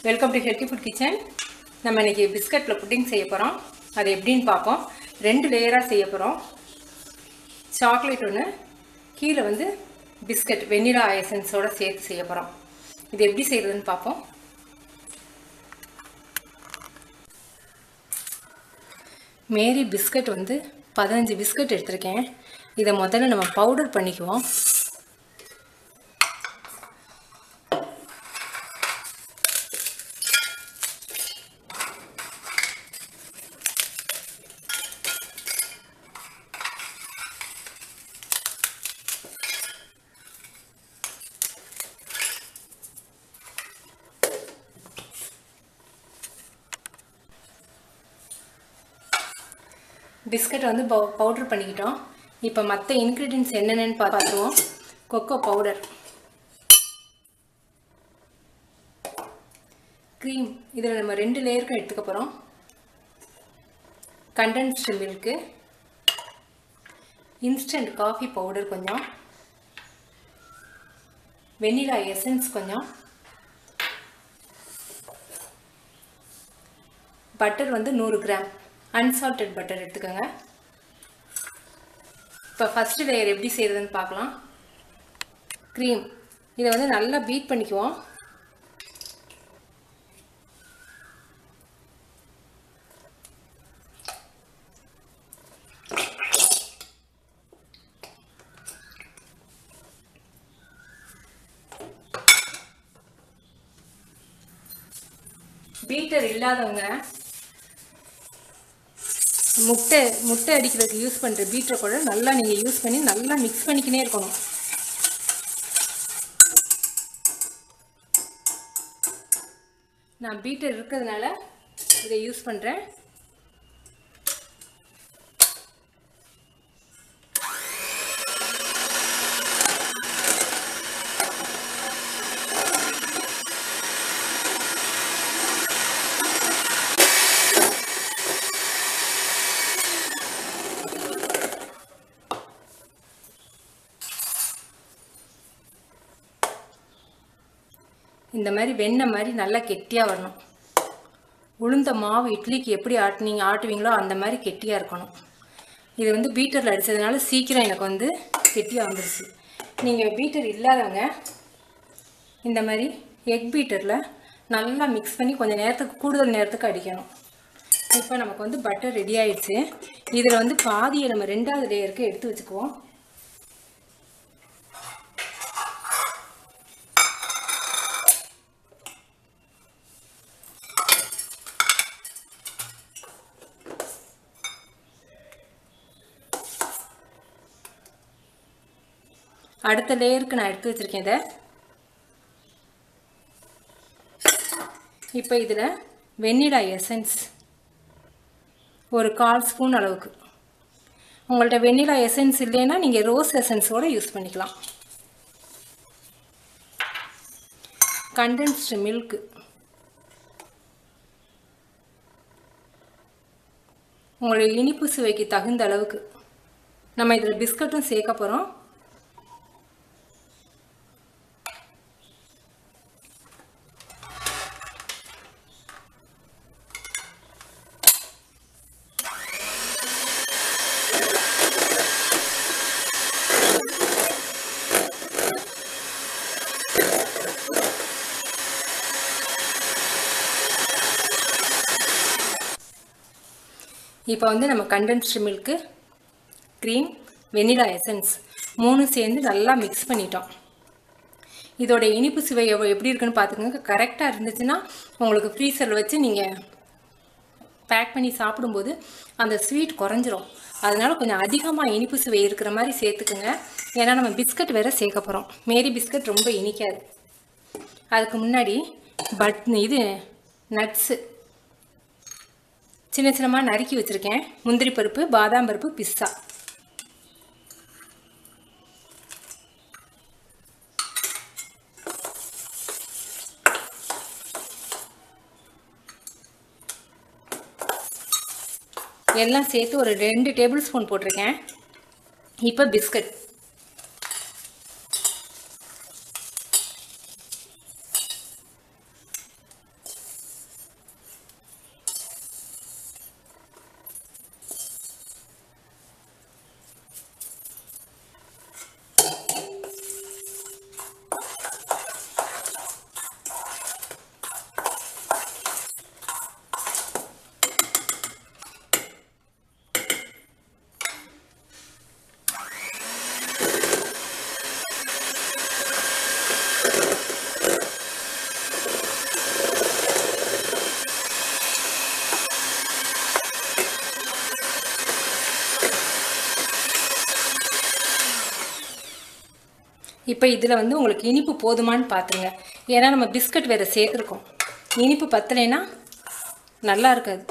Welcome to healthy food kitchen. நம்ம இன்றைக்கி பிஸ்கட்டில் pudding செய்ய போகிறோம். அது எப்படின்னு பார்ப்போம். 2 லேயராக செய்ய போகிறோம். சாக்லேட் ஒன்று, கீழே வந்து பிஸ்கட் வெண்ணிலா எசன்ஸோடு சேர்த்து செய்ய போகிறோம். இது எப்படி செய்கிறதுன்னு பார்ப்போம். மேரி பிஸ்கட் வந்து 15 பிஸ்கட் எடுத்திருக்கேன். இதை முதல்ல நம்ம பவுடர் பண்ணிக்குவோம். பிஸ்கட் வந்து பவுடர் பண்ணிக்கிட்டோம். இப்போ மற்ற இன்க்ரீடியன்ட்ஸ் என்னென்னு பார்த்துருவோம். கொக்கோ பவுடர், க்ரீம், இதில் நம்ம 2 லேயருக்கு எடுத்துக்க போகிறோம். Condensed milk, instant coffee powder கொஞ்சம், வெண்ணிலா எசன்ஸ் கொஞ்சம், பட்டர் வந்து 100 கிராம் அன்சால்டட் பட்டர் எடுத்துக்கோங்க. இப்போ ஃபஸ்ட்டு லேயர் எப்படி செய்கிறதுன்னு பார்க்கலாம். க்ரீம், இதை வந்து நல்லா பீட் பண்ணிக்குவோம். பீட்டர் இல்லாதவங்க முட்டை அடிக்கிறதுக்கு யூஸ் பண்ணுற பீட்டரை கூட நல்லா நீங்கள் யூஸ் பண்ணி நல்லா மிக்ஸ் பண்ணிக்கினே இருக்கணும். நான் பீட்டர் இருக்கிறதுனால இதை யூஸ் பண்ணுறேன். இந்த மாதிரி வெண்ணெய் மாதிரி நல்லா கெட்டியாக வரணும். உளுந்த மாவு இட்லிக்கு எப்படி ஆட்டுவீங்களோ அந்த மாதிரி கெட்டியாக இருக்கணும். இது வந்து பீட்டரில் அடித்ததுனால சீக்கிரம் எனக்கு வந்து கெட்டியாக வந்துடுச்சு. நீங்கள் பீட்டர் இல்லாதவங்க இந்த மாதிரி எக் பீட்டரில் நல்லா மிக்ஸ் பண்ணி கொஞ்சம் நேரத்துக்கு கூடுதல் நேரத்துக்கு அடிக்கணும். இப்போ நமக்கு வந்து பட்டர் ரெடி ஆயிடுச்சு. இதில் வந்து பாதியை நம்ம 2வது லேயருக்கு எடுத்து வச்சுக்குவோம். அடுத்த லேயருக்கு நான் எடுத்து வச்சுருக்கேன் இதை. இப்போ இதில் வெண்ணிலா எசன்ஸ் ஒரு 1/4 ஸ்பூன் அளவுக்கு. உங்கள்கிட்ட வெண்ணிலா எசன்ஸ் இல்லைன்னா நீங்கள் ரோஸ் எசன்ஸோடு யூஸ் பண்ணிக்கலாம். கண்டென்ஸ்டு மில்க்கு, உங்களுடைய இனிப்பு சுவைக்கு தகுந்த அளவுக்கு. நம்ம இதில் பிஸ்கட்டும் சேர்க்க போகிறோம். இப்போ வந்து நம்ம condensed milk, cream, vanilla essence 3 சேர்ந்து நல்லா மிக்ஸ் பண்ணிட்டோம். இதோட இனிப்பு சுவை எப்படி இருக்குன்னு பார்த்துக்கோங்க. கரெக்டாக இருந்துச்சுன்னா உங்களுக்கு ஃப்ரீசரில் வச்சு நீங்கள் பேக் பண்ணி சாப்பிடும்போது அந்த ஸ்வீட் குறைஞ்சிரும். அதனால் கொஞ்சம் அதிகமாக இனிப்பு சுவை இருக்கிற மாதிரி சேர்த்துக்குங்க. ஏன்னா நம்ம பிஸ்கட் வேறு சேர்க்க போகிறோம். மேரி பிஸ்கட் ரொம்ப இனிக்காது. அதுக்கு முன்னாடி இது நட்ஸு சின்ன சின்னமாக நறுக்கி வச்சுருக்கேன். முந்திரி பருப்பு, பாதாம் பருப்பு, பிஸ்தா. எல்லாம் சேர்த்து ஒரு 2 டேபிள் ஸ்பூன் போட்டிருக்கேன். இப்போ பிஸ்கட் இப்போ இதில் வந்து உங்களுக்கு இனிப்பு போதுமான்னு பார்த்துருங்க. ஏன்னா நம்ம பிஸ்கட் வேறு சேர்த்துருக்கோம். இனிப்பு பத்தலைன்னா நல்லா இருக்காது.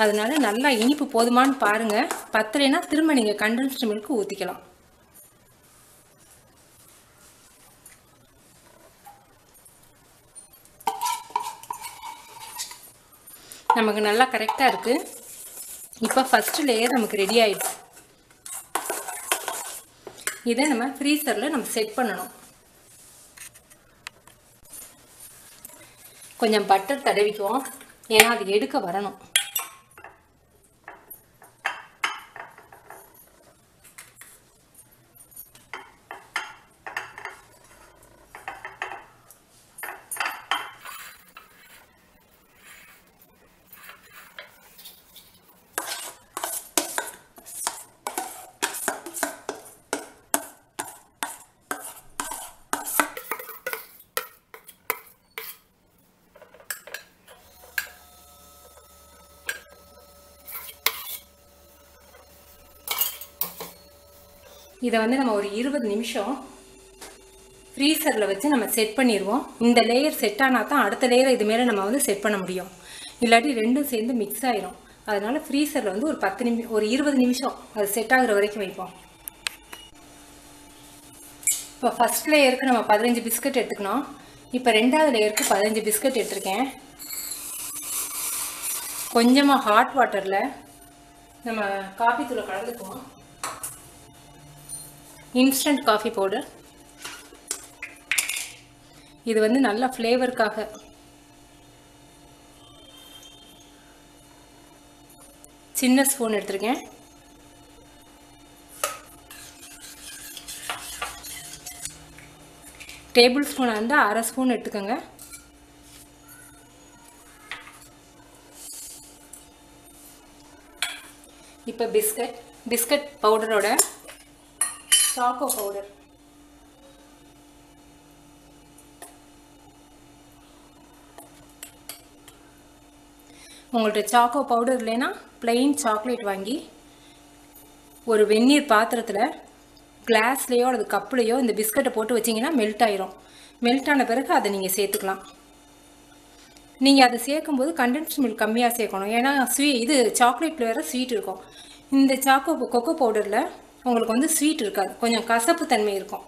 அதனால நல்லா இனிப்பு போதுமான்னு பாருங்கள். பத்தலைன்னா திரும்ப நீங்கள் கண்டென்ஸ்டு மில்க் ஊற்றிக்கலாம். நமக்கு நல்லா கரெக்டாக இருக்குது. இப்போ ஃபஸ்ட்டு லேயர் நமக்கு ரெடி ஆகிடுச்சு. இதை நம்ம ஃப்ரீசரில் நம்ம செட் பண்ணணும். கொஞ்சம் பட்டர் தடவிக்குவோம், ஏன்னா அது எடுக்க வரணும். இதை வந்து நம்ம ஒரு 20 நிமிஷம் ஃப்ரீசரில் வச்சு நம்ம செட் பண்ணிடுவோம். இந்த லேயர் செட் ஆனால் தான் அடுத்த லேயரை இது மேலே நம்ம வந்து செட் பண்ண முடியும். இல்லாட்டி ரெண்டும் சேர்ந்து மிக்ஸ் ஆகிடும். அதனால் ஃப்ரீசரில் வந்து ஒரு 20 நிமிஷம் அது செட் ஆகுற வரைக்கும் வைப்போம். இப்போ ஃபஸ்ட் லேயருக்கு நம்ம 15 பிஸ்கட் எடுத்துக்கணும். இப்போ ரெண்டாவது லேயருக்கு 15 பிஸ்கட் எடுத்துருக்கேன். கொஞ்சமாக ஹாட் வாட்டரில் நம்ம காஃபி தூளை கலந்துக்குவோம். Instant coffee powder. இது வந்து நல்ல ஃப்ளேவருக்காக. சின்ன ஸ்பூன் எடுத்துருக்கேன். டேபிள் ஸ்பூன் வந்து அரை ஸ்பூன் எடுத்துக்கோங்க. இப்போ பிஸ்கட் பவுடரோட சாக்கோ பவுடர். உங்கள்கிட்ட சாக்கோ பவுடர் இல்லைன்னா பிளெயின் சாக்லேட் வாங்கி ஒரு வெந்நீர் பாத்திரத்தில் கிளாஸ்லேயோ அல்லது கப்புலையோ இந்த பிஸ்கட்டை போட்டு வச்சிங்கன்னா மெல்ட் ஆயிரும். மெல்ட் ஆன பிறகு அதை நீங்கள் சேர்த்துக்கலாம். நீங்கள் அதை சேர்க்கும்போது கண்டென்ஸ்டு மில்க் கம்மியாக சேர்க்கணும். ஏன்னா இது சாக்லேட்டில் வேறு ஸ்வீட் இருக்கும். இந்த கொக்கோ பவுடரில் உங்களுக்கு வந்து ஸ்வீட் இருக்காது, கொஞ்சம் கசப்பு தன்மை இருக்கும்.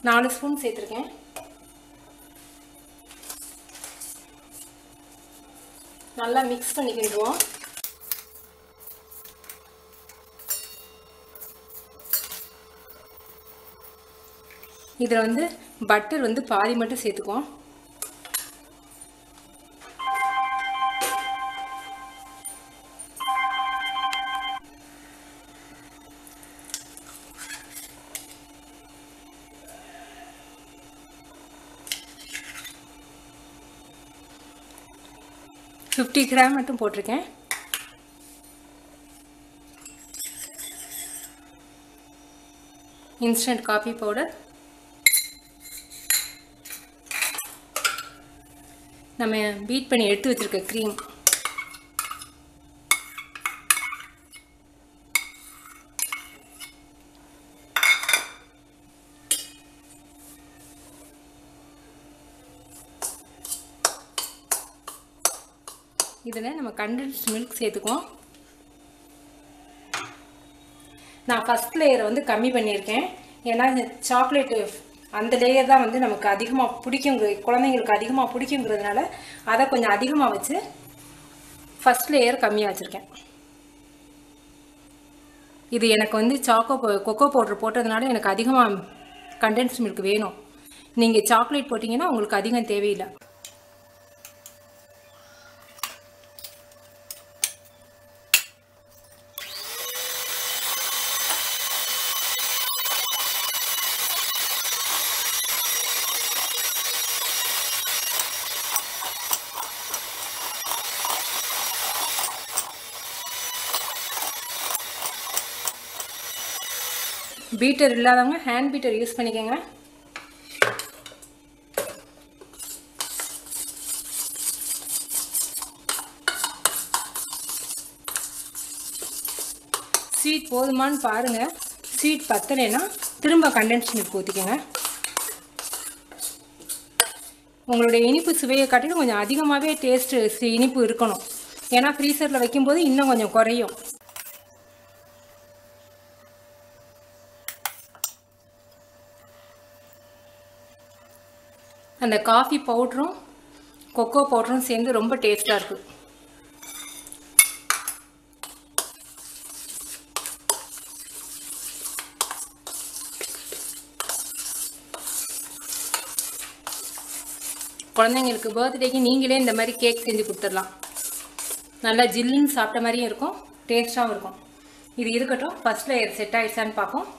4 ஸ்பூன் சேர்த்துருக்கேன். நல்லா மிக்ஸ் பண்ணிக்கிடுவோம். இதில் வந்து பட்டர் வந்து பாதி மட்டும் சேர்த்துக்குவோம். $50 கிராம் மட்டும் போட்டிருக்கேன். Instant coffee powder. நம்ம பீட் பண்ணி எடுத்து வச்சிருக்க க்ரீம். இதில் நம்ம கண்டென்ஸ்டு மில்க் சேர்த்துக்குவோம். நான் ஃபஸ்ட் லேயரை வந்து கம்மி பண்ணியிருக்கேன். ஏன்னா இந்த சாக்லேட்டு அந்த லேயர் தான் வந்து நமக்கு அதிகமாக குழந்தைங்களுக்கு அதிகமாக பிடிக்குங்கிறதுனால அதை கொஞ்சம் அதிகமாக வச்சு ஃபஸ்ட் லேயர் கம்மியாக வச்சுருக்கேன். இது எனக்கு வந்து கொக்கோ பவுடர் போட்டதுனால எனக்கு அதிகமாக கண்டென்ஸ்டு மில்க் வேணும். நீங்கள் சாக்லேட் போட்டிங்கன்னா உங்களுக்கு அதிகம் தேவையில்லை. பீட்டர் இல்லாதவங்க ஹேண்ட் பீட்டர் யூஸ் பண்ணிக்கோங்க. ஸ்வீட் போதுமான்னு பாருங்கள். ஸ்வீட் பத்தலைன்னா திரும்ப கண்டென்ஸ்ட் மில்க் ஊற்றிக்கோங்க. உங்களுடைய இனிப்பு சுவையை காட்டிலும் கொஞ்சம் அதிகமாகவே டேஸ்ட்டு இனிப்பு இருக்கணும். ஏன்னா ஃப்ரீசரில் வைக்கும்போது இன்னும் கொஞ்சம் குறையும். அந்த காஃபி பவுடரும் கொக்கோ பவுடரும் சேர்ந்து ரொம்ப டேஸ்ட்டாக இருக்குது. குழந்தைங்களுக்கு பர்த்டேக்கு நீங்களே இந்த மாதிரி கேக் செஞ்சு கொடுத்துடலாம். நல்லா ஜில்லுன்னு சாப்பிட்ட மாதிரியும் இருக்கும், டேஸ்ட்டாகவும் இருக்கும். இது இருக்கட்டும், ஃபர்ஸ்ட் லேயர் செட் ஆகிடுச்சான்னு பார்ப்போம்.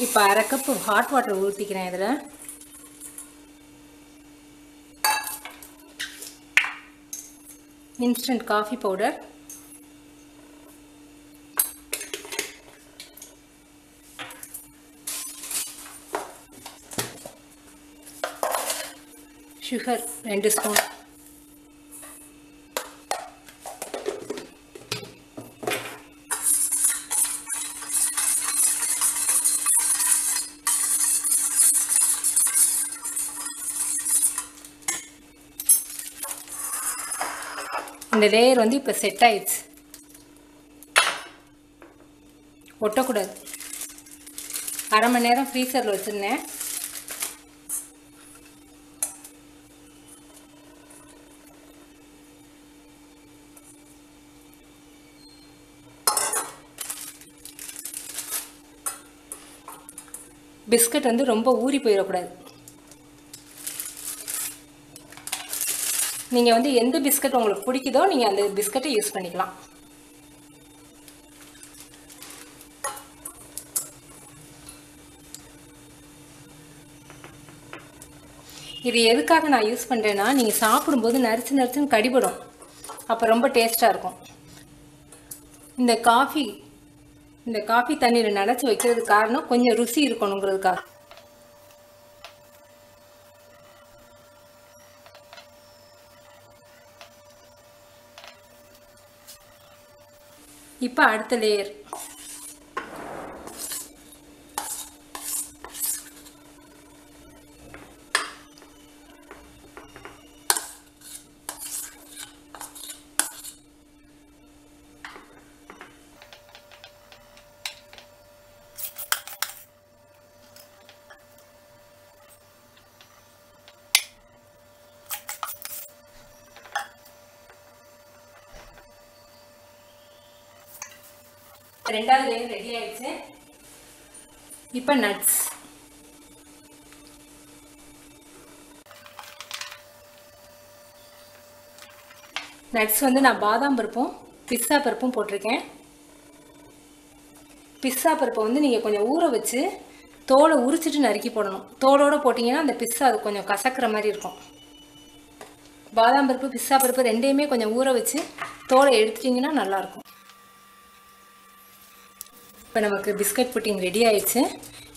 இப்போ அரை கப்பு ஹாட் வாட்டர் ஊற்றிக்கிறேன். இதில் instant coffee powder, sugar 2 spoon, இந்த லேயர் வந்து இப்போ செட் ஆயிடுச்சு. ஒட்டக்கூடாது. அரை மணி நேரம் ஃப்ரீசரில் வச்சுருந்தேன். பிஸ்கட் வந்து ரொம்ப ஊறி போயிடக்கூடாது. நீங்கள் வந்து எந்த பிஸ்கட் உங்களுக்கு பிடிக்குதோ நீங்கள் அந்த பிஸ்கட்டை யூஸ் பண்ணிக்கலாம். இது எதுக்காக நான் யூஸ் பண்ணுறேன்னா, நீங்கள் சாப்பிடும்போது நரிச்சுன்னு கடிபடும், அப்போ ரொம்ப டேஸ்ட்டாக இருக்கும். இந்த காஃபி தண்ணியில் நனைச்சி வைக்கிறதுக்கு காரணம் கொஞ்சம் ருசி இருக்கணுங்கிறதுக்காக. இப்போ அடுத்த லேயர். ரெண்டாவது லேயர் ரெடி ஆயிடுச்சு. இப்போ நட்ஸ். நட்ஸ் வந்து நான் பாதாம் பருப்பும் பிஸ்தா பருப்பும் போட்டிருக்கேன். பிஸ்தா பருப்பை வந்து நீங்கள் கொஞ்சம் ஊற வச்சு தோலை உரிச்சிட்டு நறுக்கி போடணும். தோலோடு போட்டிங்கன்னா அந்த பிஸ்தா அது கொஞ்சம் கசக்கிற மாதிரி இருக்கும். பாதாம் பருப்பு பிஸ்தா பருப்பு ரெண்டையுமே கொஞ்சம் ஊற வச்சு தோலை எடுத்துட்டிங்கன்னா நல்லாயிருக்கும். இப்போ நமக்கு பிஸ்கட் புட்டிங் ரெடி ஆயிடுச்சு.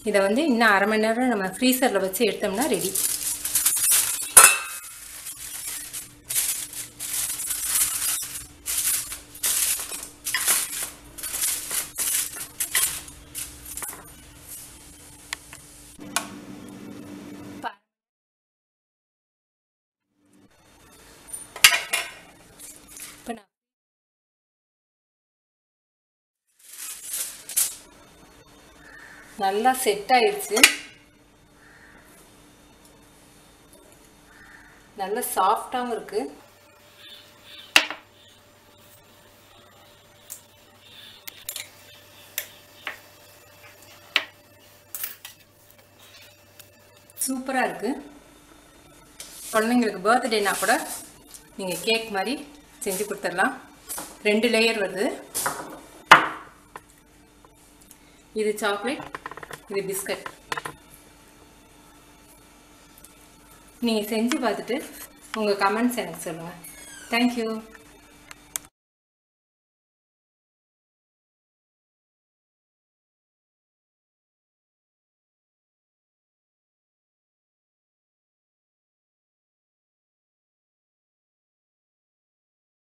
இதை வந்து இன்னும் அரை மணி நேரம் நம்ம ஃப்ரீசரில் வச்சு எடுத்தோம்னா ரெடி. நல்லா செட் ஆயிடுச்சு. நல்லா சாஃப்டாகவும் இருக்கு. சூப்பராக இருக்கு. குழந்தைங்களுக்கு பர்த்டேனா கூட நீங்கள் கேக் மாதிரி செஞ்சு கொடுத்துடலாம். 2 லேயர் வருது. இது சாக்லேட், இது பிஸ்கட். நீங்கள் செஞ்சு பார்த்துட்டு உங்கள் கமெண்ட்ஸ் எனக்கு சொல்லுங்கள். தேங்க்யூ.